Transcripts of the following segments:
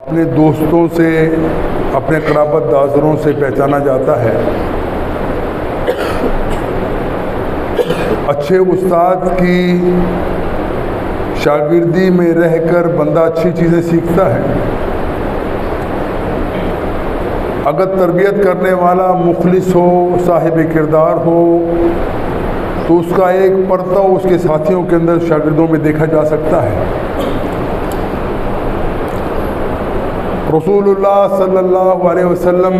اپنے دوستوں سے، اپنے قرابت داروں سے پہچانا جاتا ہے۔ اچھے استاد کی شاگردی میں رہ کر بندہ اچھی چیزیں سیکھتا ہے۔ اگر تربیت کرنے والا مخلص ہو، صاحب کردار ہو، تو اس کا ایک پرتو اس کے ساتھیوں کے اندر، شاگردوں میں دیکھا جا سکتا ہے۔ رسول اللہ صلی اللہ علیہ وسلم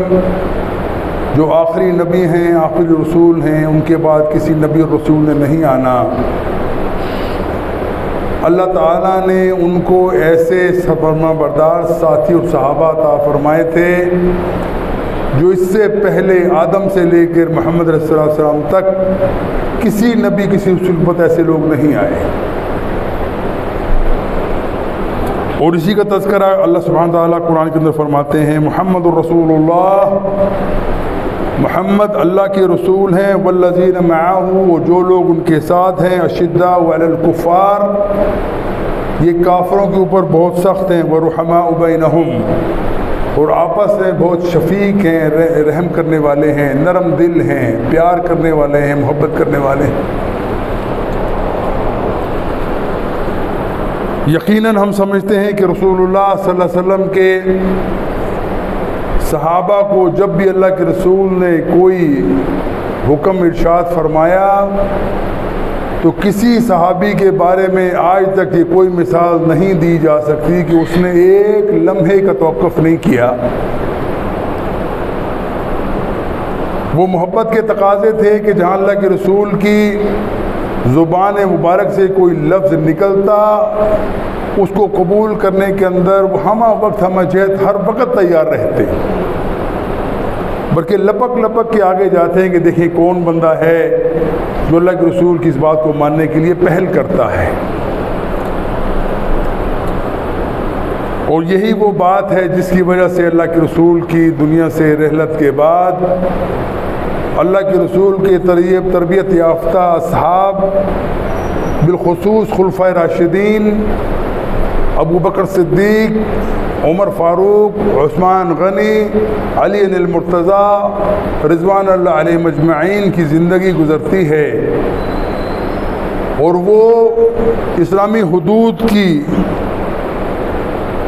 جو آخری نبی ہیں، آخری رسول ہیں، ان کے بعد کسی نبی اور رسول نے نہیں آنا۔ اللہ تعالیٰ نے ان کو ایسے فرما بردار ساتھی اور صحابہ عطا فرمائے تھے جو اس سے پہلے آدم سے لے کر محمد رسول اللہ علیہ وسلم تک کسی نبی، کسی رسول پر ایسے لوگ نہیں آئے۔ اور اسی کا تذکرہ اللہ سبحانہ تعالیٰ قرآن کے اندر فرماتے ہیں، محمد الرسول اللہ، محمد اللہ کے رسول ہیں، والذین معہ، وہ جو لوگ ان کے ساتھ ہیں، اشداء علی الکفار، یہ کافروں کے اوپر بہت سخت ہیں، ورحماء بینہم، اور آپس میں بہت شفیق ہیں، رحم کرنے والے ہیں، نرم دل ہیں، پیار کرنے والے ہیں، محبت کرنے والے ہیں۔ یقیناً ہم سمجھتے ہیں کہ رسول اللہ صلی اللہ علیہ وسلم کے صحابہ کو جب بھی اللہ کے رسول نے کوئی حکم ارشاد فرمایا تو کسی صحابی کے بارے میں آج تک یہ کوئی مثال نہیں دی جا سکتی کہ اس نے ایک لمحے کا توقف نہیں کیا۔ وہ محبت کے تقاضے تھے کہ جہاں اللہ کے رسول کی زبان مبارک سے کوئی لفظ نکلتا، اس کو قبول کرنے کے اندر وہ ہمہ وقت ہمہ جہت ہر وقت تیار رہتے، بلکہ لپک لپک کے آگے جاتے ہیں کہ دیکھیں کون بندہ ہے جو اللہ کے رسول کی اس بات کو ماننے کے لیے پہل کرتا ہے۔ اور یہی وہ بات ہے جس کی وجہ سے اللہ کے رسول کی دنیا سے رحلت کے بعد اللہ کے رسول کے تربیت یافتہ اصحاب، بالخصوص خلفائے راشدین ابو بکر صدیق، عمر فاروق، عثمان غنی، علی المرتضیٰ رضوان اللہ علیہ مجمعین کی زندگی گزرتی ہے، اور وہ اسلامی حدود کی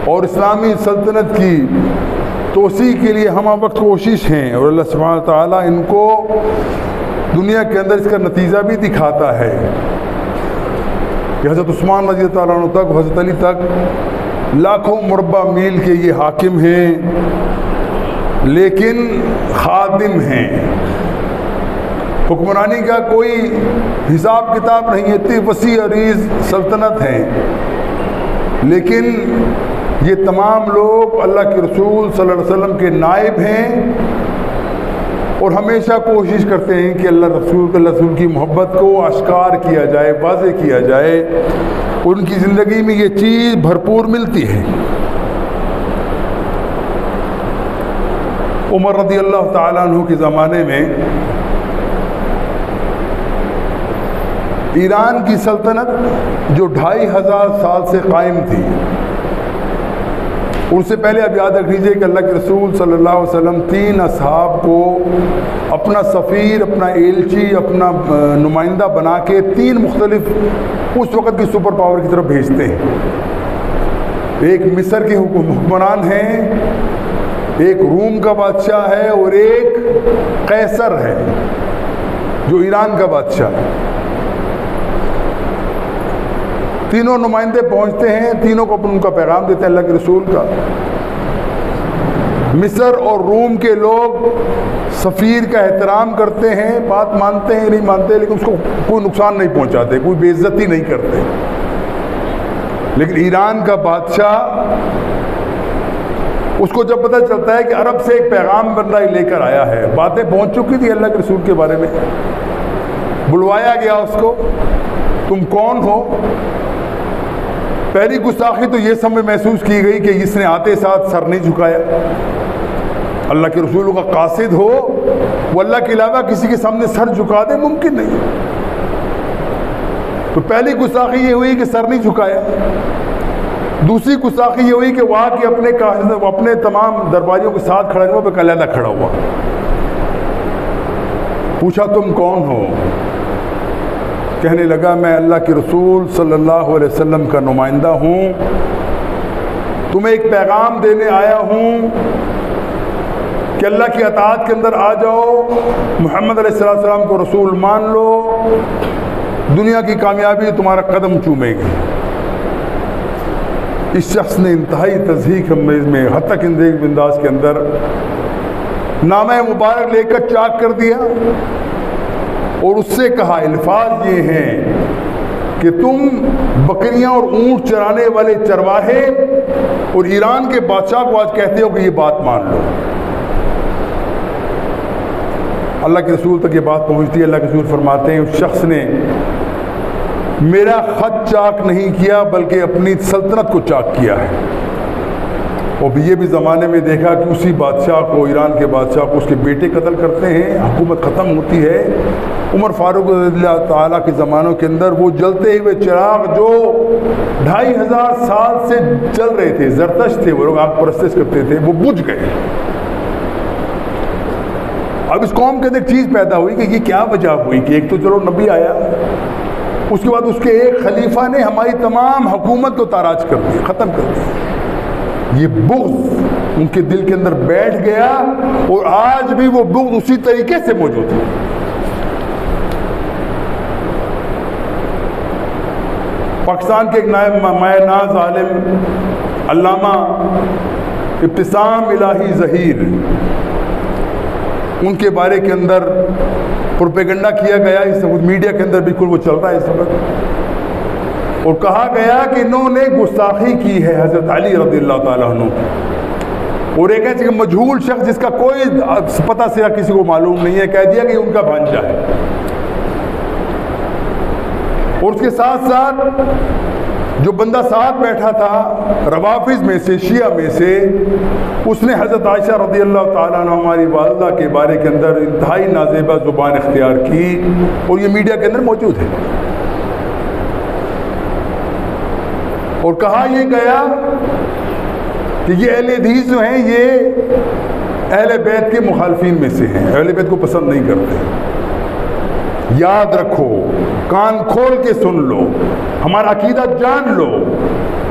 اور اسلامی سلطنت کی توسیع کے لیے ہمہ وقت کوشش ہیں، اور اللہ سبحانہ تعالیٰ ان کو دنیا کے اندر اس کا نتیجہ بھی دکھاتا ہے کہ حضرت عثمان رضی اللہ عنہ تک، حضرت علی تک لاکھوں مربع میل کے یہ حاکم ہیں، لیکن خادم ہیں۔ حکمرانی کا کوئی حساب کتاب نہیں ہے، اتنی وسیع عریض سلطنت ہے، لیکن یہ تمام لوگ اللہ کے رسول صلی اللہ علیہ وسلم کے نائب ہیں، اور ہمیشہ کوشش کرتے ہیں کہ اللہ رسول کی محبت کو اشکار کیا جائے، واضح کیا جائے، ان کی زندگی میں یہ چیز بھرپور ملتی ہے۔ عمر رضی اللہ تعالیٰ عنہ کے زمانے میں ایران کی سلطنت جو 2500 سال سے قائم تھی، ان سے پہلے اب یاد رکھ لیجیے کہ اللہ کے رسول صلی اللہ علیہ وسلم 3 اصحاب کو اپنا سفیر، اپنا ایلچی، اپنا نمائندہ بنا کے 3 مختلف اس وقت کی سپر پاور کی طرف بھیجتے ہیں۔ ایک مصر کے حکمران ہیں، ایک روم کا بادشاہ ہے، اور ایک قیصر ہے جو ایران کا بادشاہ ہے۔ تینوں نمائندے پہنچتے ہیں، تینوں کو ان کا پیغام دیتے ہیں اللہ کے رسول کا۔ مصر اور روم کے لوگ سفیر کا احترام کرتے ہیں، بات مانتے ہیں نہیں مانتے، لیکن اس کو کوئی نقصان نہیں پہنچاتے، کوئی بے عزتی نہیں کرتے۔ لیکن ایران کا بادشاہ، اس کو جب پتہ چلتا ہے کہ عرب سے ایک پیغام بندہ لے کر آیا ہے، باتیں پہنچ چکی تھی اللہ کے رسول کے بارے میں، بلوایا گیا اس کو، تم کون ہو؟ پہلی گستاخی تو یہ سمجھ محسوس کی گئی کہ اس نے آتے ساتھ سر نہیں جھکایا۔ اللہ کے رسول کا قاصد ہو، وہ اللہ کے علاوہ کسی کے سامنے سر جھکا دے، ممکن نہیں۔ تو پہلی گستاخی یہ ہوئی کہ سر نہیں جھکایا۔ دوسری گستاخی یہ ہوئی کہ وہاں کے اپنے تمام درباریوں کے ساتھ کھڑا ہوا پہ علیحدہ کھڑا ہوا. پوچھا تم کون ہو؟ کہنے لگا میں اللہ کے رسول صلی اللہ علیہ وسلم کا نمائندہ ہوں، تمہیں ایک پیغام دینے آیا ہوں کہ اللہ کی اطاعت کے اندر آ جاؤ، محمد علیہ السلام کو رسول مان لو، دنیا کی کامیابی تمہارا قدم چومے گی. اس شخص نے انتہائی تضحیک میں حتی کہ انداز کے اندر نامہ مبارک لے کر چاک کر دیا اور اس سے کہا، الفاظ یہ ہیں کہ تم بکریاں اور اونٹ چرانے والے چرواہے اور ایران کے بادشاہ کو آج کہتے ہو کہ یہ بات مان لو. اللہ کے رسول تک یہ بات پہنچتی ہے. اللہ کے رسول فرماتے ہیں اس شخص نے میرا خط چاک نہیں کیا بلکہ اپنی سلطنت کو چاک کیا ہے. اور یہ بھی زمانے میں دیکھا کہ اسی بادشاہ کو، ایران کے بادشاہ کو، اس کے بیٹے قتل کرتے ہیں، حکومت ختم ہوتی ہے. عمر فاروق رضی اللہ تعالیٰ کے زمانوں کے اندر وہ جلتے ہوئے چراغ جو 2500 سال سے چل رہے تھے، زرتش تھے وہ لوگ، آگ پرستش کرتے تھے، وہ بجھ گئے. اب اس قوم کے اندر ایک چیز پیدا ہوئی کہ یہ کیا وجہ ہوئی کہ ایک تو چلو نبی آیا، اس کے بعد اس کے ایک خلیفہ نے ہماری تمام حکومت کو تاراج کر دیا، ختم کر دیا. یہ بغض ان کے دل کے اندر بیٹھ گیا اور آج بھی وہ بغض اسی طریقے سے موجود ہے. پاکستان کے ایک مایہ ناز عالم علامہ ابتسام الہی ظہیر، ان کے بارے کے اندر پروپیگنڈا کیا گیا، اس وقت میڈیا کے اندر بالکل وہ چل رہا ہے اس وقت، اور کہا گیا کہ انہوں نے گستاخی کی ہے حضرت علی رضی اللہ تعالیٰ عنہ، اور ایک ایسے مجہول شخص جس کا کوئی پتہ سرا کسی کو معلوم نہیں ہے کہہ دیا کہ ان کا بھانجا ہے. اور اس کے ساتھ ساتھ جو بندہ ساتھ بیٹھا تھا روافظ میں سے، شیعہ میں سے، اس نے حضرت عائشہ رضی اللہ تعالیٰ عنہ ہماری والدہ کے بارے کے اندر انتہائی نازیبہ زبان اختیار کی، اور یہ میڈیا کے اندر موجود ہے. اور کہا یہ گیا کہ یہ اہل حدیث جو ہیں یہ اہل بیت کے مخالفین میں سے ہیں، اہل بیت کو پسند نہیں کرتے. یاد رکھو، کان کھول کے سن لو، ہمارا عقیدہ جان لو.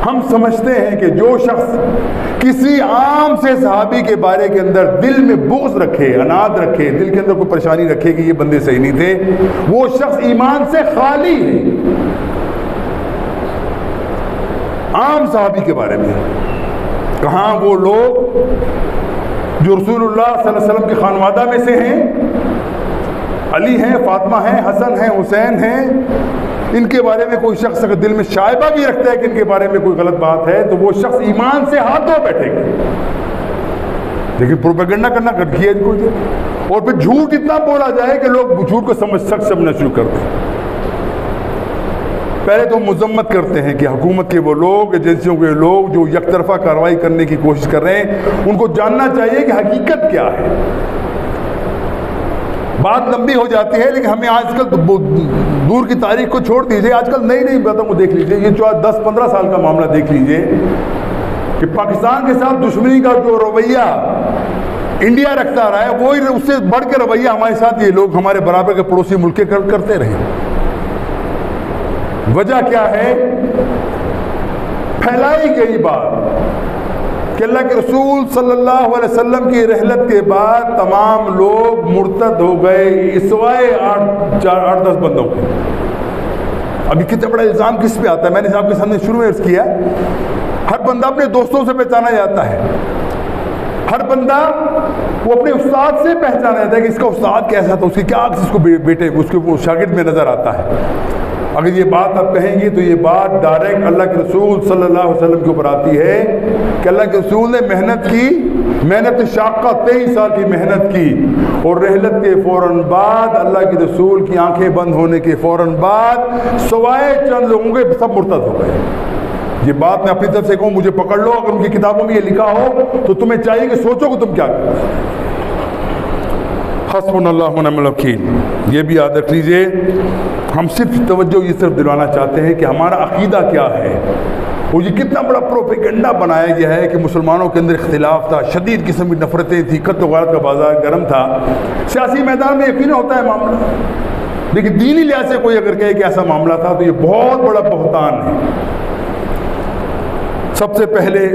ہم سمجھتے ہیں کہ جو شخص کسی عام سے صحابی کے بارے کے اندر دل میں بغض رکھے، عناد رکھے، دل کے اندر کوئی پریشانی رکھے کہ یہ بندے صحیح نہیں تھے، وہ شخص ایمان سے خالی ہے. عام صحابی کے بارے میں کہاں وہ لوگ جو رسول اللہ صلی اللہ علیہ وسلم کے خانوادہ میں سے ہیں، علی ہیں، فاطمہ ہیں، حسن ہیں، حسین ہیں، ان کے بارے میں کوئی شخص اگر دل میں شائبہ بھی رکھتا ہے کہ ان کے بارے میں کوئی غلط بات ہے تو وہ شخص ایمان سے ہاتھ دھو بیٹھے گا. لیکن پروپیگنڈا کرنا کیا کوئی، اور پھر جھوٹ اتنا بولا جائے کہ لوگ جھوٹ کو سمجھنا شروع کر دیں. پہلے تو ہم مذمت کرتے ہیں کہ حکومت کے وہ لوگ، ایجنسیوں کے لوگ جو یک طرفہ کارروائی کرنے کی کوشش کر رہے ہیں، ان کو جاننا چاہیے کہ حقیقت کیا ہے. بات لمبی ہو جاتی ہے لیکن ہمیں آج کل دور کی تاریخ کو چھوڑ دیجئے، آج کل نئی باتوں کو دیکھ لیجئے. یہ 10-15 سال کا معاملہ دیکھ لیجئے کہ پاکستان کے ساتھ دشمنی کا جو رویہ انڈیا رکھتا رہا ہے، وہی اس سے بڑھ کے رویہ ہمارے ساتھ یہ لوگ ہمارے برابر کے پڑوسی ملک کرتے رہے. وجہ کیا ہے؟ پھیلائی گئی بات کہ اللہ کے رسول صلی اللہ علیہ وسلم کی رحلت کے بعد تمام لوگ مرتد ہو گئے سوائے 8-10 بندوں کے. ابھی کتنا بڑا الزام کس پہ آتا ہے؟ میں نے آپ کے سامنے شروع میں عرض کیا، ہر بندہ اپنے دوستوں سے پہچانا جاتا ہے، ہر بندہ وہ اپنے استاد سے پہچانا جاتا ہے کہ اس کا استاد کیسا تھا، اس کی کیا اس کو بیٹے اس کے وہ شاگرد میں نظر آتا ہے. اگر یہ بات آپ کہیں گے تو یہ بات ڈائریکٹ اللہ کے رسول صلی اللہ علیہ وسلم کے اوپر آتی ہے کہ اللہ کے رسول نے محنت شاقہ 23 سال کی محنت کی، اور رحلت کے فوراً بعد اللہ کے رسول کی آنکھیں بند ہونے کے فوراً بعد سوائے چند لوگوں کے سب مرتد ہو گئے. یہ بات میں اپنی طرف سے کہوں، مجھے پکڑ لو، اگر ان کی کتابوں میں یہ لکھا ہو تو تمہیں چاہیے کہ سوچو کہ تم کیا کرو. حسبنا اللہ ونعم الوکیل. یہ بھی یاد رکھ لیجئے، ہم صرف توجہ یہ صرف دلوانا چاہتے ہیں کہ ہمارا عقیدہ کیا ہے. وہ یہ کتنا بڑا پروپیگنڈا بنایا گیا ہے کہ مسلمانوں کے اندر اختلاف تھا، شدید قسم کی نفرتیں تھیں، قتل و غارت کا بازار گرم تھا۔ سیاسی میدان میں یقین ہوتا ہے معاملہ، لیکن دینی لحاظ سے کوئی اگر کہے کہ ایسا معاملہ تھا تو یہ بہت بڑا بہتان ہے۔ سب سے پہلے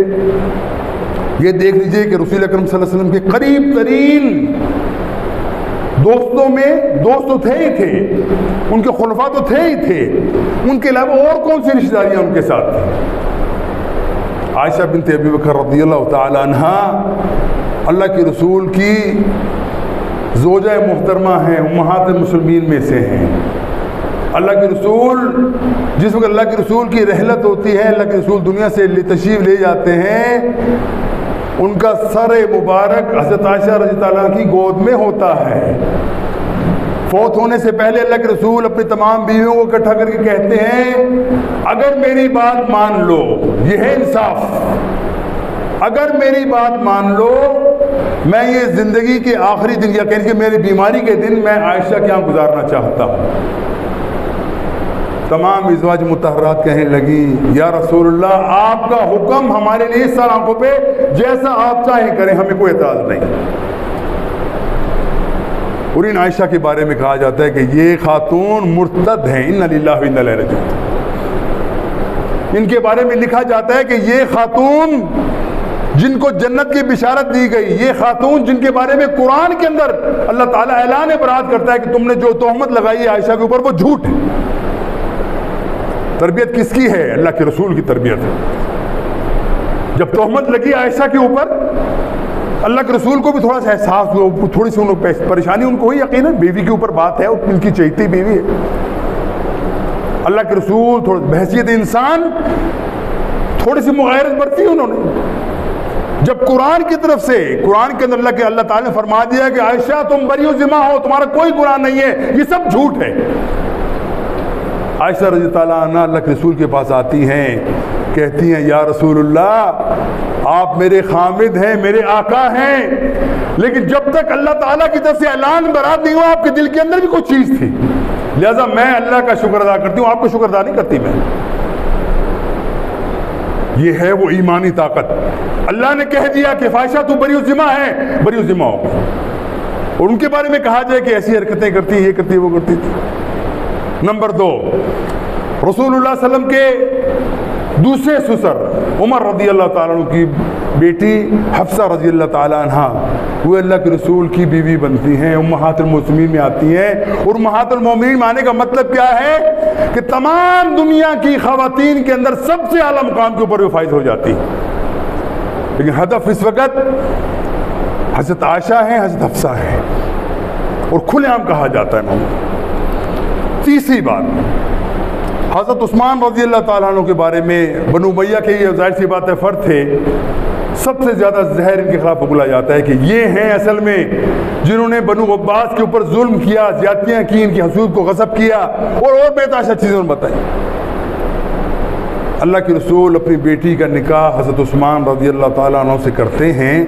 یہ دیکھ لیجئے کہ رسول اکرم صلی اللہ علیہ وسلم کے قریب ترین دوستوں میں دوست تو تھے ہی تھے، ان کے خلفاء تو تھے ہی تھے، ان کے علاوہ اور کون سی رشتہ داریاں ان کے ساتھ تھیں؟ عائشہ بنت ابی بکر رضی اللہ تعالی عنہا اللہ کے رسول کی زوجہ محترمہ ہیں، امہات المسلمین میں سے ہیں۔ اللہ کے رسول جس وقت اللہ کے رسول کی رحلت ہوتی ہے، اللہ کے رسول دنیا سے تشریف لے جاتے ہیں، ان کا سر مبارک حضرت عائشہ رضی اللہ عنہا کی گود میں ہوتا ہے۔ فوت ہونے سے پہلے اللہ کے رسول اپنی تمام بیویوں کو اکٹھا کر کے کہتے ہیں اگر میری بات مان لو، یہ ہے انصاف، اگر میری بات مان لو میں یہ زندگی کے آخری دن یا کہ میری بیماری کے دن میں عائشہ کے یہاں گزارنا چاہتا ہوں۔ تمام ازواج مطہرات کہنے لگی یا رسول اللہ آپ کا حکم ہمارے لیے سر آنکھوں پہ، جیسا آپ چاہیں کریں، ہمیں کوئی اعتراض نہیں۔ اور ان عائشہ کے بارے میں کہا جاتا ہے کہ یہ خاتون مرتد ہیں، انا للہ و انا الیہ راجعون۔ ان کے بارے میں لکھا جاتا ہے کہ یہ خاتون جن کو جنت کی بشارت دی گئی، یہ خاتون جن کے بارے میں قرآن کے اندر اللہ تعالیٰ اعلان برات کرتا ہے کہ تم نے جو تہمت لگائی ہے عائشہ کے اوپر وہ جھوٹ ہے۔ تربیت کس کی ہے؟ اللہ کے رسول کی تربیت ہے۔ جب تہمت لگی عائشہ کے اوپر، اللہ کے رسول کو بھی تھوڑا سا احساس ہوا، تھوڑی سی ان کو پریشانی ان کو ہوئی، یقیناً بیوی کے اوپر بات ہے، ان کی چہیتی بیوی ہے۔ اللہ کے رسول تھوڑا بحیثیت انسان تھوڑی سی مغایرت برتی انہوں نے۔ جب قرآن کی طرف سے، قرآن کے اندر اللہ تعالیٰ نے فرما دیا کہ عائشہ تم بری و ذمہ ہو، تمہارا کوئی گناہ نہیں ہے، یہ سب جھوٹ ہے، عائشہ رضی اللہ عنہ اللہ کے رسول کے پاس آتی ہیں، کہتی ہیں یا رسول اللہ آپ میرے خامد ہیں، میرے آقا ہیں، لیکن جب تک اللہ تعالیٰ کی طرف سے اعلان برات نہیں ہوا آپ کے دل کے اندر بھی کوئی چیز تھی، لہذا میں اللہ کا شکر ادا کرتی ہوں، آپ کو شکر ادا نہیں کرتی میں۔ یہ ہے وہ ایمانی طاقت۔ اللہ نے کہہ دیا کہ عائشہ تو بری و ذمہ ہے، بری و ذمہ ہو، اور ان کے بارے میں کہا جائے کہ ایسی حرکتیں کرتی، یہ کرتی، وہ کرتی تھی۔ نمبر 2، رسول اللہ صلی اللہ علیہ وسلم کے دوسرے سسر عمر رضی اللہ تعالیٰ عنہ کی بیٹی حفصہ رضی اللہ تعالیٰ عنہ، وہ اللہ کے رسول کی بیوی بنتی ہیں، امہات المومنین میں آتی ہیں، اور امہات المومنین میں آنے کا مطلب کیا ہے کہ تمام دنیا کی خواتین کے اندر سب سے اعلیٰ مقام کے اوپر وہ فائز ہو جاتی ہے، لیکن ہدف اس وقت حضرت عائشہ ہیں، حضرت حفصہ ہیں، اور کھلے عام کہا جاتا ہے محمد۔ تیسری بات، حضرت عثمان رضی اللہ تعالیٰ عنہ کے بارے میں بنو امیہ کے یہ ظاہر سی بات ہے فرد تھے، سب سے زیادہ زہر ان کے خلاف بولا جاتا ہے کہ یہ ہیں اصل میں جنہوں نے بنو عباس کے اوپر ظلم کیا، زیادتیاں کی، ان کی حدود کو غصب کیا، اور بےتحاشا چیزیں بتائیں۔ اللہ کے رسول اپنی بیٹی کا نکاح حضرت عثمان رضی اللہ تعالیٰ عنہ سے کرتے ہیں،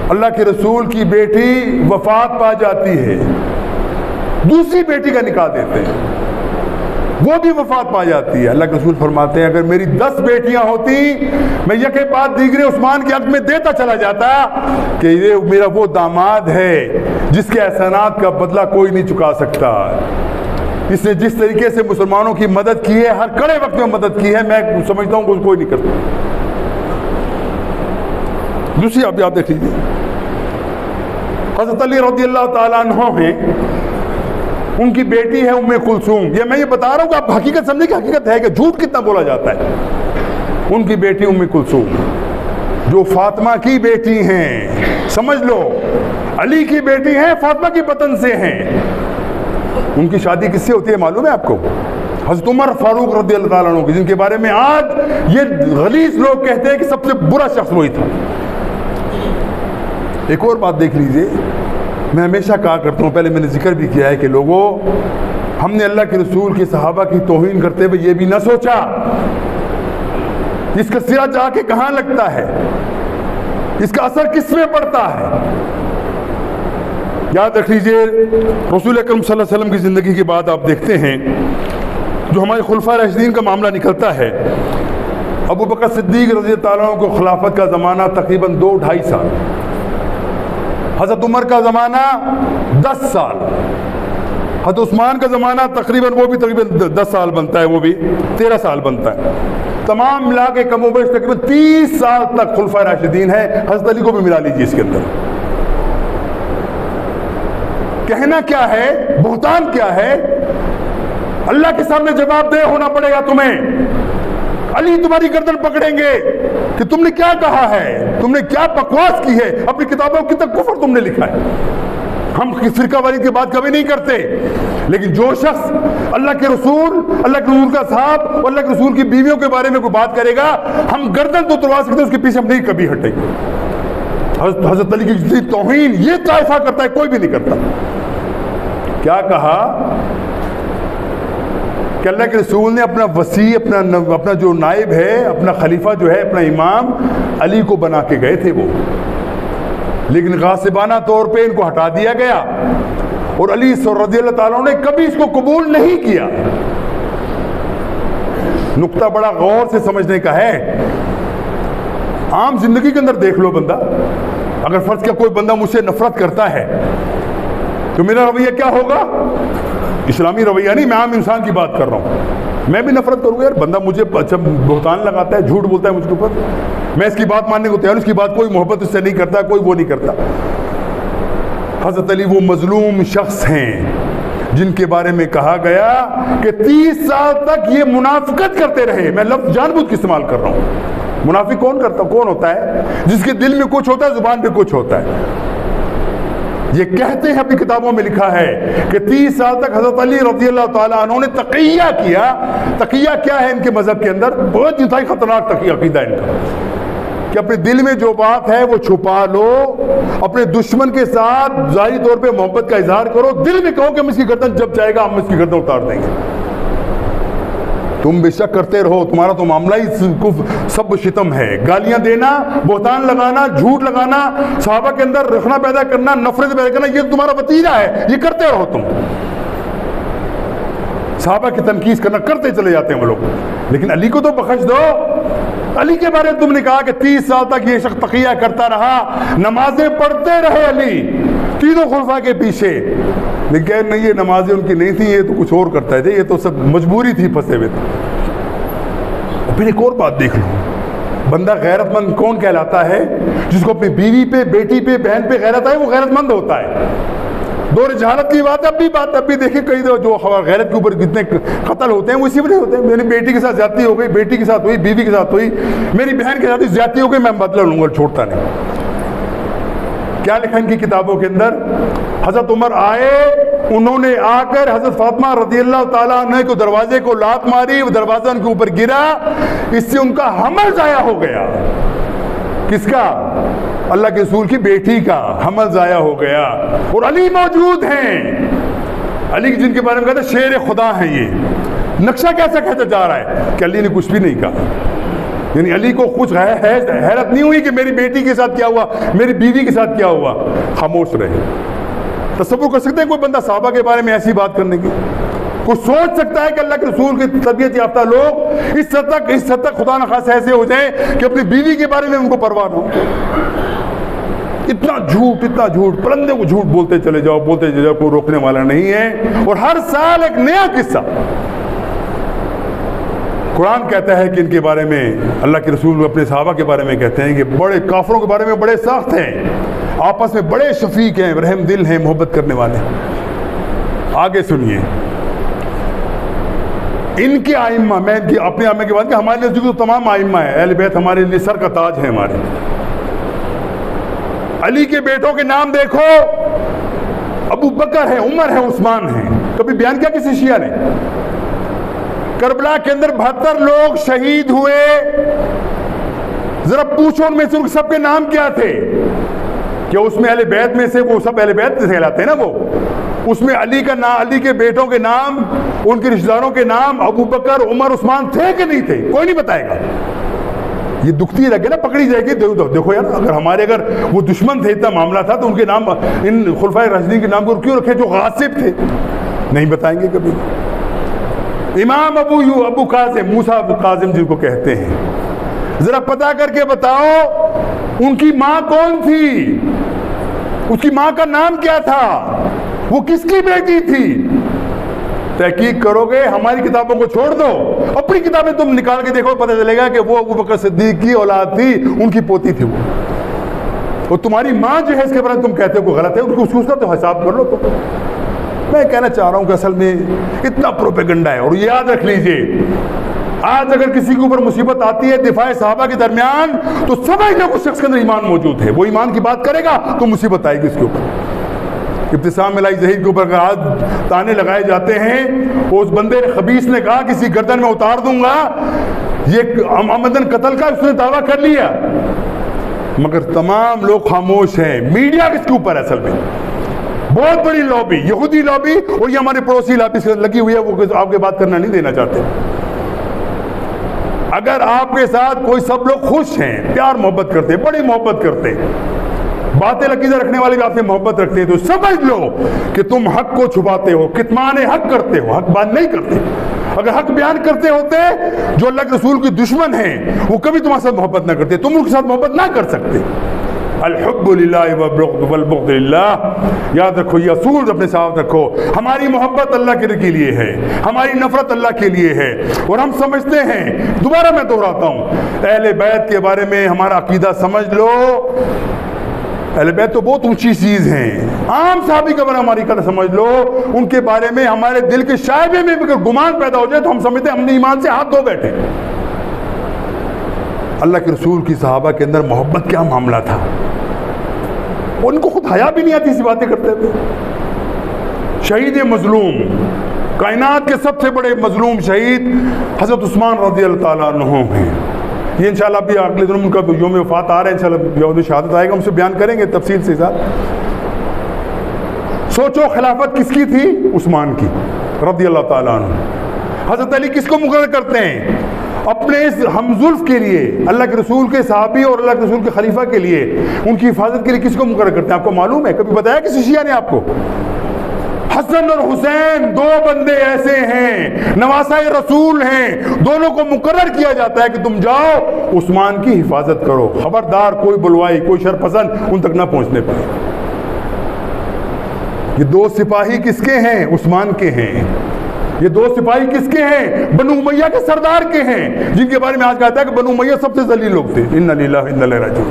اللہ کے رسول کی بیٹی وفات پا جاتی ہے، دوسری بیٹی کا نکاح دیتے ہیں، وہ بھی وفات پا جاتی ہے۔ اللہ کے رسول فرماتے ہیں اگر میری 10 بیٹیاں ہوتی میں یکے بعد دیگرے عثمان کے حق میں دیتا چلا جاتا کہ یہ میرا وہ داماد ہے جس کے احسانات کا بدلہ کوئی نہیں چکا سکتا، اس نے جس طریقے سے مسلمانوں کی مدد کی ہے، ہر کڑے وقت میں مدد کی ہے، میں سمجھتا ہوں کہ کوئی نہیں کرتا۔ دوسری آپ یاد دیکھ لیجیے، حضرت علی رضی اللہ تعالیٰ عنہ ہیں، ان کی بیٹی ہے ام کلثوم، یہ میں یہ بتا رہا ہوں کہ آپ حقیقت سمجھیں کہ حقیقت ہے کہ جھوٹ کتنا بولا جاتا ہے۔ ان کی بیٹی ام کلثوم جو فاطمہ کی بیٹی ہیں، سمجھ لو علی کی بیٹی ہیں، فاطمہ کی بطن سے ہیں، ان کی شادی کس سے ہوتی ہے معلوم ہے آپ کو؟ حضرت عمر فاروق رضی اللہ تعالیٰ عنہ کی، جن کے بارے میں آج یہ غلیظ لوگ کہتے ہیں کہ سب سے برا شخص وہی تھا۔ ایک اور بات دیکھ لیجئے، میں ہمیشہ کہا کرتا ہوں، پہلے میں نے ذکر بھی کیا ہے کہ لوگوں ہم نے اللہ کے رسول کی صحابہ کی توہین کرتے ہوئے یہ بھی نہ سوچا اس کا سرا جا کے کہاں لگتا ہے، اس کا اثر کس میں پڑتا ہے۔ یاد رکھ لیجئے رسول اکرم صلی اللہ علیہ وسلم کی زندگی کے بعد آپ دیکھتے ہیں جو ہمارے خلفاء راشدین کا معاملہ نکلتا ہے، ابو بکر صدیق رضی اللہ عنہ کو خلافت کا زمانہ تقریباً 2-2.5 سال، حضرت عمر کا زمانہ 10 سال، حضرت عثمان کا زمانہ تقریباً 10 سال بنتا ہے، وہ بھی 13 سال بنتا ہے، تمام ملا کے کم و بیش تقریباً 30 سال تک خلفاء راشدین ہے۔ حضرت علی کو بھی ملا لیجیے اس کے اندر۔ کہنا کیا ہے، بہتان کیا ہے؟ اللہ کے سامنے جواب دہ ہونا پڑے گا تمہیں۔ علی تمہاری گردن پکڑیں گے کہ تم نے کیا کہا ہے، تم نے کیا بکواس کی ہے، اپنی کتابوں کی تک کفر تم نے لکھا ہے۔ ہم فرقہ والی کی بات کبھی نہیں کرتے، لیکن جو شخص اللہ کے رسول کا صحاب اور اللہ کے رسول کی بیویوں کے بارے میں کوئی بات کرے گا، ہم گردن تو تروا سکتے ہیں، اس کے پیچھے ہم نہیں کبھی ہٹیں گے۔ حضرت علی کی جتنی توہین یہ طائفہ کرتا ہے، کوئی بھی نہیں کرتا۔ کیا کہا کہ اللہ کے رسول نے اپنا وصی، اپنا جو نائب ہے، اپنا خلیفہ جو ہے، اپنا امام علی کو بنا کے گئے تھے وہ، لیکن غاصبانہ طور پہ ان کو ہٹا دیا گیا، اور علی رضی اللہ تعالیٰ نے کبھی اس کو قبول نہیں کیا۔ نقطہ بڑا غور سے سمجھنے کا ہے۔ عام زندگی کے اندر دیکھ لو، بندہ اگر فرض کیا کوئی بندہ مجھ سے نفرت کرتا ہے تو میرا رویہ کیا ہوگا؟ اسلامی رویہ نہیں، میں عام انسان کی بات کر رہا ہوں۔ میں بھی نفرت کروں گا، یار بندہ مجھے اچھا بہتان لگاتا ہے، جھوٹ بولتا ہے مجھ کے اوپر، میں اس کی بات ماننے کو تیار ہوں، اس کی بات کوئی محبت اس سے نہیں کرتا، کوئی وہ نہیں کرتا۔ حضرت علی وہ مظلوم شخص ہیں جن کے بارے میں کہا گیا کہ 30 سال تک یہ منافقت کرتے رہے۔ میں لفظ جان بوجھ کے استعمال کر رہا ہوں۔ منافق کون ہوتا ہے؟ جس کے دل میں کچھ ہوتا ہے، زبان پہ کچھ ہوتا ہے۔ یہ کہتے ہیں، اپنی کتابوں میں لکھا ہے کہ 30 سال تک حضرت علی رضی اللہ تعالیٰ عنہ نے تقیہ کیا۔ تقیہ کیا ہے ان کے مذہب کے اندر؟ بہت انتہائی خطرناک تقیہ عقیدہ ان کا، کہ اپنے دل میں جو بات ہے وہ چھپا لو، اپنے دشمن کے ساتھ ظاہری طور پہ محبت کا اظہار کرو، دل میں کہو کہ ہم اس کی گردن جب چاہے گا ہم اس کی گردن اتار دیں گے۔ تم بے شک کرتے رہو، تمہارا تو معاملہ ہی سب شتم ہے، گالیاں دینا، بہتان لگانا، جھوٹ لگانا، صحابہ کے اندر رخنا پیدا کرنا، نفرت پیدا کرنا، یہ تمہارا وتیرہ ہے، یہ کرتے رہو تم۔ صحابہ کی تنقید کرنا کرتے چلے جاتے ہیں وہ لوگ، لیکن علی کو تو بخش دو۔ علی کے بارے میں تم نے کہا کہ 30 سال تک یہ شخص تقیہ کرتا رہا، نمازیں پڑھتے رہے علی تینوں خلفاء کے پیچھے، لیکن نہیں، یہ نمازیں ان کی نہیں تھی، یہ تو کچھ اور کرتا ہے، یہ تو سب مجبوری تھی، پھنسے ہوئے تھے۔ پھر ایک اور بات دیکھ لو، بندہ غیرت مند کون کہلاتا ہے؟ جس کو اپنی بیوی پہ، بیٹی پہ، بہن پہ غیرت آئے، وہ غیرت مند ہوتا ہے۔ دور جہالت کی بات اب بھی دیکھیں، کئی جو غیرت کے اوپر کتنے قتل ہوتے ہیں وہ اسی وجہ ہوتے ہیں۔ میری بیٹی کے ساتھ زیادتی ہو گئی، بیٹی کے ساتھ ہوئی، بیوی کے ساتھ ہوئی، میری بہن کے ساتھ زیادتی ہو گئی، میں بدلہ لوں گا، چھوڑتا نہیں۔ کیا لکھا ان کی کتابوں کے اندر؟ حضرت عمر آئے، انہوں نے آ کر حضرت فاطمہ رضی اللہ تعالیٰ عنہ کو دروازے کو لات ماری، وہ دروازہ ان کے اوپر گرا، اس سے ان کا حمل ضائع ہو گیا۔ کس کا؟ اللہ کے رسول کی بیٹی کا حمل ضائع ہو گیا، اور علی موجود ہیں، علی جن کے بارے میں کہتے ہیں شیر خدا ہیں۔ یہ نقشہ کیسا کہتا جا رہا ہے کہ علی نے کچھ بھی نہیں کہا، یعنی علی کو کچھ حیرت نہیں ہوئی کہ میری بیٹی کے ساتھ کیا ہوا، میری بیوی کے ساتھ کیا ہوا، خاموش رہے۔ تصور کر سکتے ہیں کوئی بندہ صحابہ کے بارے میں ایسی بات کرنے کی؟ کوئی سوچ سکتا ہے کہ اللہ کے رسول کی تربیت یافتہ لوگ اس حد تک خدا نخواستہ ایسے ہو جائیں کہ اپنی بیوی کے بارے میں ان کو پرواہ نہ ہو؟ اتنا جھوٹ، پرندے کو جھوٹ بولتے چلے جاؤ، کوئی روکنے والا نہیں ہے، اور ہر سال ایک نیا قصہ۔ قرآن کہتا ہے کہ ان کے بارے میں، اللہ کے رسول اپنے صحابہ کے بارے میں کہتے ہیں کہ بڑے کافروں کے بارے میں بڑے سخت ہیں، آپس میں بڑے شفیق ہیں، رحم دل ہیں، محبت کرنے والے۔ آگے سنیے، ان کے آئمہ، میں ان کی اپنے آئمہ کی بات کہ ہمارے لیے تو تمام آئمہ ہیں، اہل بیت ہمارے لیے سر کا تاج ہے ہمارے۔ علی کے بیٹوں کے نام دیکھو، ابو بکر ہے، عمر ہے، عثمان ہے۔ کبھی بیان کیا کسی شیعہ نے؟ کربلا کے اندر 72 لوگ شہید ہوئے، ذرا پوچھو ان میں سے سب کے نام کیا تھے؟ کہ اس میں اہل بیت میں سے، وہ سب اہل بیت سے کہلاتے ہیں نا، وہ اس میں علی کا نام، علی کے بیٹوں کے نام، ان کے رشتہ داروں کے نام ابو بکر، عمر، عثمان تھے کہ نہیں تھے؟ کوئی نہیں بتائے گا۔ یہ دکھتی رہ گئی نا، پکڑی جائے گی۔ دیکھو یار، اگر وہ دشمن تھے، اتنا معاملہ تھا، تو ان کے نام، ان خلفائے راشدین کے نام کو کیوں رکھے جو غاصب تھے؟ نہیں بتائیں گے کبھی۔ امام ابو قاسم، موسیٰ ابو قاسم جن کو کہتے ہیں، ذرا پتا کر کے بتاؤ ان کی ماں کون تھی، اس کی ماں کا نام کیا تھا، وہ کس کی بیٹی تھی؟ تحقیق کرو گے، ہماری کتابوں کو چھوڑ دو، اپنی کتابیں تم نکال کے دیکھو، پتہ چلے گا کہ وہ ابو بکر صدیق کی اولاد تھی، ان کی پوتی تھی وہ. اور تمہاری ماں جو ہے اس کے بارے میں تم کہتے ہو کہ غلط ہے، اس کا تو حساب کر لو. تو میں کہنا چاہ رہا ہوں کہ اصل میں اتنا پروپیگنڈا ہے. اور یاد رکھ لیجئے، آج اگر کسی کے اوپر مصیبت آتی ہے دفاع صحابہ کے درمیان، تو سمجھ لو اس شخص کے اندر ایمان موجود ہے، وہ ایمان کی بات کرے گا تو مصیبت آئے گی اس کے اوپر. ابتسام الہی ظہیر کے اوپر آج تانے لگائے جاتے ہیں، اس بندے خبیث نے کہا کسی گردن میں اتار دوں گا، یہ عمدن قتل کا اس نے دعویٰ کر لیا. مگر تمام لوگ خاموش ہیں. میڈیا کس کے اوپر ہے اصل میں؟ بہت بڑی لابی، یہودی لابی، اور یہ ہمارے پڑوسی لابی سے لگی ہوئی ہے، وہ آپ کے بات کرنا نہیں دینا چاہتے. اگر آپ کے ساتھ کوئی سب لوگ خوش ہیں، پیار محبت کرتے ہیں، بڑی محبت کرتے ہیں، باتیں لکیزیں رکھنے والے بھی آپ سے محبت رکھتے ہیں، تو سمجھ لو کہ تم حق کو چھپاتے ہو، کتمان حق کرتے ہو، حق بیان نہیں کرتے. اگر حق بیان کرتے ہوتے جو اللہ کے رسول کے دشمن ہیں وہ کبھی تمہارے ساتھ محبت نہ کرتے، تم ان کے ساتھ محبت نہ کر سکتے. الحب للہ والبغض للہ. یاد رکھو، یہ اصول اپنے ساتھ رکھو. ہماری محبت اللہ کے لیے ہے، ہماری نفرت اللہ کے لیے ہے. اور ہم سمجھتے ہیں، دوبارہ میں دہراتا ہوں، اہل بیت کے بارے میں ہمارا عقیدہ سمجھ لو. اہل بیت تو بہت اونچی چیز ہیں. عام صحابی کے بارے میں ہماری قدر سمجھ لو، ان کے بارے میں ہمارے دل کے شائبے میں اگر گمان پیدا ہو جائے تو ہم سمجھتے ہیں ہم نے ایمان سے ہاتھ دھو بیٹھے. اللہ کے رسول کی صحابہ کے اندر محبت کیا معاملہ تھا، ان کو خود حیا بھی نہیں آتی ایسی باتیں کرتے تھے. شہید مظلوم، کائنات کے سب سے بڑے مظلوم شہید حضرت عثمان رضی اللہ تعالیٰ عنہ ہیں. یہ انشاءاللہ ابھی اگلے دنوں ان کا یوم وفات آ رہا ہے، انشاءاللہ یوم شہادت آئے گا، ہم سے بیان کریں گے تفصیل سے ساتھ. سوچو خلافت کس کی تھی؟ عثمان کی رضی اللہ تعالیٰ عنہ. حضرت علی کس کو مقرر کرتے ہیں؟ اپنے اس ہمزلف کے لیے، اللہ کے رسول کے صحابی اور اللہ کے رسول کے خلیفہ کے لیے، ان کی حفاظت کے لیے کس کو مقرر کرتے ہیں؟ آپ کو معلوم ہے؟ کبھی بتایا کسی شیعہ نے آپ کو؟ حسن اور حسین دو بندے ایسے ہیں، نواسہ رسول ہیں، دونوں کو مقرر کیا جاتا ہے کہ تم جاؤ عثمان کی حفاظت کرو، خبردار کوئی بلوائی، کوئی شرپسند ان تک نہ پہنچنے پائے. یہ دو سپاہی کس کے ہیں؟ عثمان کے ہیں. یہ دو سپاہی کس کے ہیں؟ بنو امیہ کے سردار کے ہیں، جن کے بارے میں آج کہتا ہے کہ بنو امیہ سب سے ذلیل لوگ تھے. انا للہ و انا الیہ راجعون.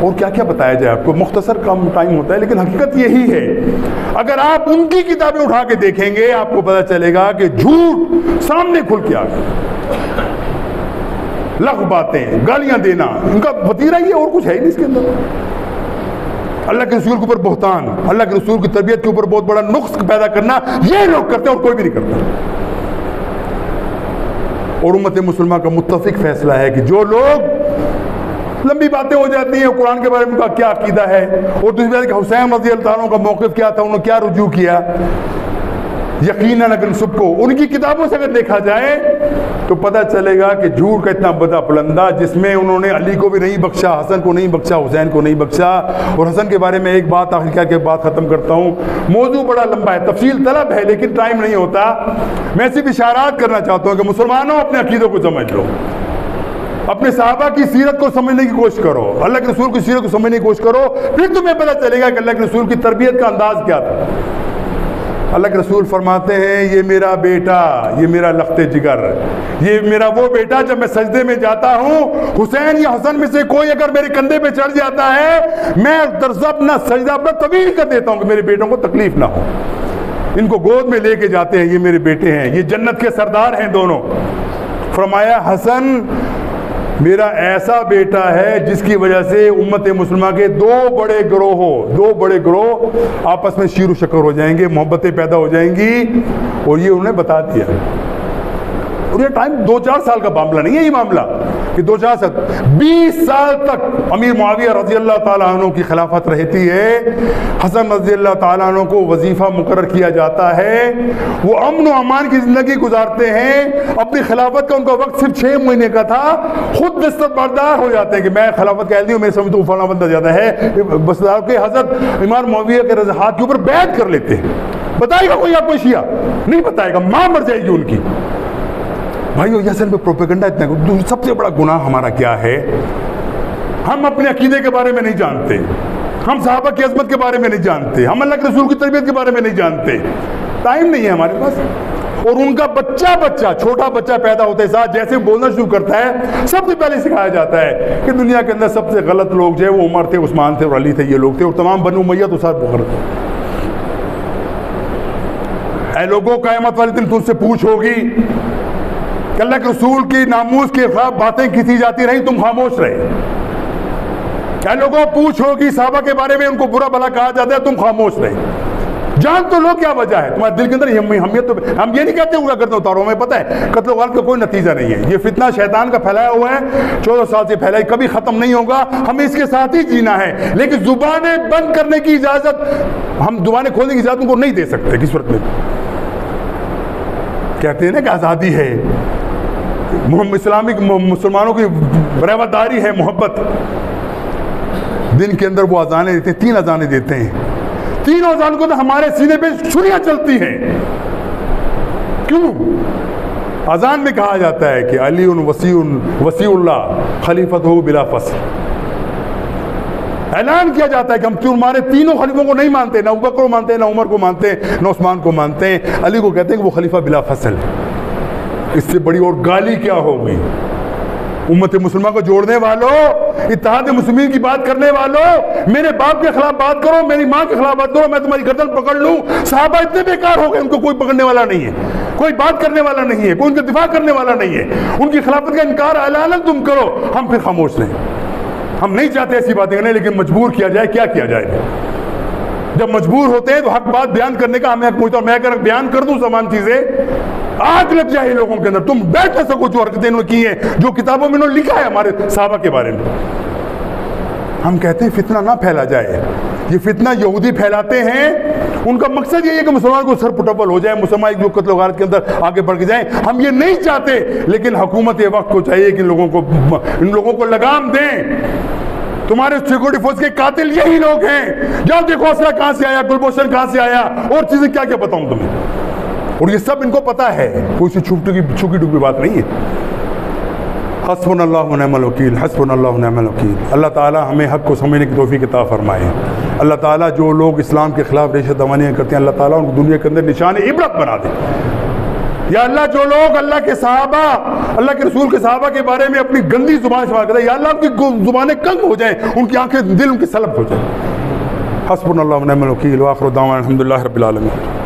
اور کیا کیا بتایا جائے آپ کو، مختصر کم ٹائم ہوتا ہے، لیکن حقیقت یہی ہے. اگر آپ ان کی کتابیں اٹھا کے دیکھیں گے آپ کو پتہ چلے گا کہ جھوٹ سامنے کھل کے آ گیا. لغو باتیں، گالیاں دینا، ان کا وتیرہ یہ، اور کچھ ہے ہی نہیں اس کے اندر. اللہ کے رسول کے اوپر بہتان، اللہ کے رسول کی تربیت کے اوپر بہت بڑا نقص پیدا کرنا، یہ لوگ کرتے ہیں اور کوئی بھی نہیں کرتا. اور امت مسلمہ کا متفق فیصلہ ہے کہ جو لوگ لمبی باتیں ہو جاتی ہیں قرآن کے بارے میں ان کا کیا عقیدہ ہے، اور دوسری بات کہ حسین رضی اللہ عنہ کا موقف کیا تھا، انہوں نے کیا رجوع کیا، یقیناً اگر سب کو ان کی کتابوں سے اگر دیکھا جائے تو پتہ چلے گا کہ جھوٹ کا اتنا بڑا پلندہ، جس میں انہوں نے علی کو بھی نہیں بخشا، حسن کو نہیں بخشا، حسین کو نہیں بخشا. اور حسن کے بارے میں ایک بات آخر کیا کہ بات ختم کرتا ہوں، موضوع بڑا لمبا ہے، تفصیل طلب ہے لیکن ٹائم نہیں ہوتا. میں صرف اشارات کرنا چاہتا ہوں کہ مسلمانوں اپنے عقیدوں کو سمجھ لو، اپنے صحابہ کی سیرت کو سمجھنے کی کوشش کرو، اللہ کے رسول کی سیرت کو سمجھنے کی کوشش کرو، پھر تمہیں پتہ چلے گا کہ اللہ کے رسول کی تربیت کا انداز کیا تھا. اللہ کے رسول فرماتے ہیں یہ میرا بیٹا، یہ میرا لخت جگر، یہ میرا وہ بیٹا جب میں سجدے میں جاتا ہوں، حسین یا حسن میں سے کوئی اگر میرے کندھے پہ چڑھ جاتا ہے میں درز اپنا سجدہ اپنا طویل کر دیتا ہوں کہ میرے بیٹوں کو تکلیف نہ ہو. ان کو گود میں لے کے جاتے ہیں، یہ میرے بیٹے ہیں، یہ جنت کے سردار ہیں دونوں. فرمایا حسن میرا ایسا بیٹا ہے جس کی وجہ سے امت مسلمہ کے دو بڑے گروہ آپس میں شیر و شکر ہو جائیں گے، محبتیں پیدا ہو جائیں گی. اور یہ انہوں نے بتا دیا. اور یہ ٹائم 2-4 سال کا معاملہ نہیں ہے، یہ معاملہ کہ 2-4 سال 20 سال تک امیر معاویہ رضی اللہ تعالیٰ عنہ کی خلافت رہتی ہے. حسن رضی اللہ تعالیٰ عنہ کو وظیفہ مقرر کیا جاتا ہے، وہ امن و امان کی زندگی گزارتے ہیں. اپنی خلافت کا ان کا وقت صرف 6 مہینے کا تھا، خود دستبردار ہو جاتے ہیں کہ میں خلافت کا اہل ہوں، میرے سمجھ تو فلاں بندہ زیادہ ہے، بس کہ حضرت امام معاویہ کے ہاتھ کے اوپر بیعت کر لیتے ہیں. بتائے گا کوئی آپ کو شیعہ؟ نہیں بتائے گا، ماں مر جائے گی ان کی۔ بھائیو یہ اصل میں پروپیگنڈا اتنا، سب سے بڑا گناہ ہمارا کیا ہے؟ ہم اپنے عقیدے کے بارے میں نہیں جانتے، ہم صحابہ کی عظمت کے بارے میں نہیں جانتے، ہم اللہ کے رسول کی تربیت کے بارے میں نہیں جانتے، ٹائم نہیں ہے ہمارے پاس۔ اور ان کا بچہ چھوٹا بچہ پیدا ہوتے ساتھ جیسے بولنا شروع کرتا ہے، سب سے پہلے سکھایا جاتا ہے کہ دنیا کے اندر سب سے غلط لوگ جو ہے وہ عمر تھے، عثمان تھے اور علی تھے، یہ لوگ تھے، اور تمام بنو امیہ تو ساتھ غلط تھے۔ اے لوگوں، قیامت والے دن تم سے پوچھ ہوگی کہ اللہ کے رسول کی ناموس کے خلاف باتیں کسی جاتی رہیں، تم خاموش رہے۔ اے لوگوں، پوچھ ہوگی صحابہ کے بارے میں، ان کو برا بھلا کہا جاتا ہے، تم خاموش رہے۔ جان تو لو کیا وجہ ہے تمہارے دل کے اندر ہمیت، تو ہم یہ نہیں کہتے ہوگا کرتے اتارو، ہمیں پتہ ہے قتل و غارت کا کوئی نتیجہ نہیں ہے، یہ فتنہ شیطان کا پھیلایا ہوا ہے، 14 سال سے پھیلا ہے، کبھی ختم نہیں ہوگا، ہمیں اس کے ساتھ ہی جینا ہے۔ لیکن زبانیں بند کرنے کی اجازت، ہم زبانیں کھولنے کی اجازت ان کو نہیں دے سکتے کس صورت میں۔ کہتے ہیں نا کہ آزادی ہے، اسلامک مسلمانوں کی رواداری ہے، محبت۔ دن کے اندر وہ اذانیں دیتے ہیں، 3 اذانیں دیتے ہیں، تینوں اذانوں کو تو ہمارے سینے پہ چھریاں چلتی ہیں۔ کیوں؟ اذان میں کہا جاتا ہے کہ علی وسیع اللہ خلیفۃ بلا فصل۔ اعلان کیا جاتا ہے کہ ہم تمہارے تینوں خلیفوں کو نہیں مانتے، نہ ابوبکر کو مانتے، نہ عمر کو مانتے، نہ عثمان کو مانتے ہیں، علی کو کہتے ہیں کہ وہ خلیفہ بلا فصل۔ اس سے بڑی اور گالی کیا ہوگی؟ امت مسلمہ کو جوڑنے والوں، اتحاد مسلمین کی بات کرنے والوں، میرے باپ کے خلاف بات کرو، میری ماں کے خلاف بات کرو، میں تمہاری گردن پکڑ لوں۔ صحابہ اتنے بیکار ہو گئے، ان کو کوئی پکڑنے والا نہیں ہے، کوئی بات کرنے والا نہیں ہے، کوئی ان کا دفاع کرنے والا نہیں ہے، ان کی خلافت کا انکار اعلاناً تم کرو، ہم پھر خاموش رہیں۔ ہم نہیں چاہتے ایسی باتیں کرنے، لیکن مجبور کیا جائے، کیا کیا جائے؟ جب مجبور ہوتے ہیں تو حق بات بیان کرنے کا ہمیں حق پہنچتا ہے۔ میں اگر بیان کر دوں سامان چیزیں، آگ لگ جائے لوگوں کے اندر، تم بیٹھ نہ سکو جو حرکتیں انہوں نے کی ہیں، جو کتابوں میں انہوں نے لکھا ہے ہمارے صحابہ کے بارے میں۔ ہم کہتے ہیں فتنہ نہ پھیلا جائے، یہ فتنہ یہودی پھیلاتے ہیں، ان کا مقصد یہ ہے کہ مسلمان کو سر پٹول ہو جائے، مسلمان ایک جو قتل و غارت کے اندر آگے بڑھ کے جائیں۔ ہم یہ نہیں چاہتے، لیکن حکومت وقت کو چاہیے کہ ان لوگوں کو لگام دیں۔ تمہارے سیکورٹی فورس کے قاتل یہی لوگ ہیں، جاؤ دیکھو اسلحہ کہاں سے آیا، گلبوشن کہاں سے آیا، اور چیزیں کیا کیا بتاؤں تمہیں، اور یہ سب ان کو پتا ہے، کوئی سی چھوٹی ڈوبی بات نہیں ہے۔ حسبنا اللہ و نعم الوکیل، حسبنا اللہ و نعم الوکیل۔ اللہ تعالیٰ ہمیں حق کو سمجھنے کی توفیق عطا فرمائے۔ اللہ تعالیٰ جو لوگ اسلام کے خلاف ریشہ دوانیاں کرتے ہیں، اللہ تعالیٰ ان کو دنیا کے اندر نشان عبرت بنا دے۔ یا اللہ جو لوگ اللہ کے صحابہ، اللہ کے رسول کے صحابہ کے بارے میں اپنی گندی زبان استعمال کرتے ہیں، یا اللہ ان کی زبانیں کنگ ہو جائیں، ان کی آنکھیں دل ان کے سلب ہو جائیں۔ حسبنا اللہ و نعم الوکیل، وآخر دعوانا الحمدللہ رب العالمین۔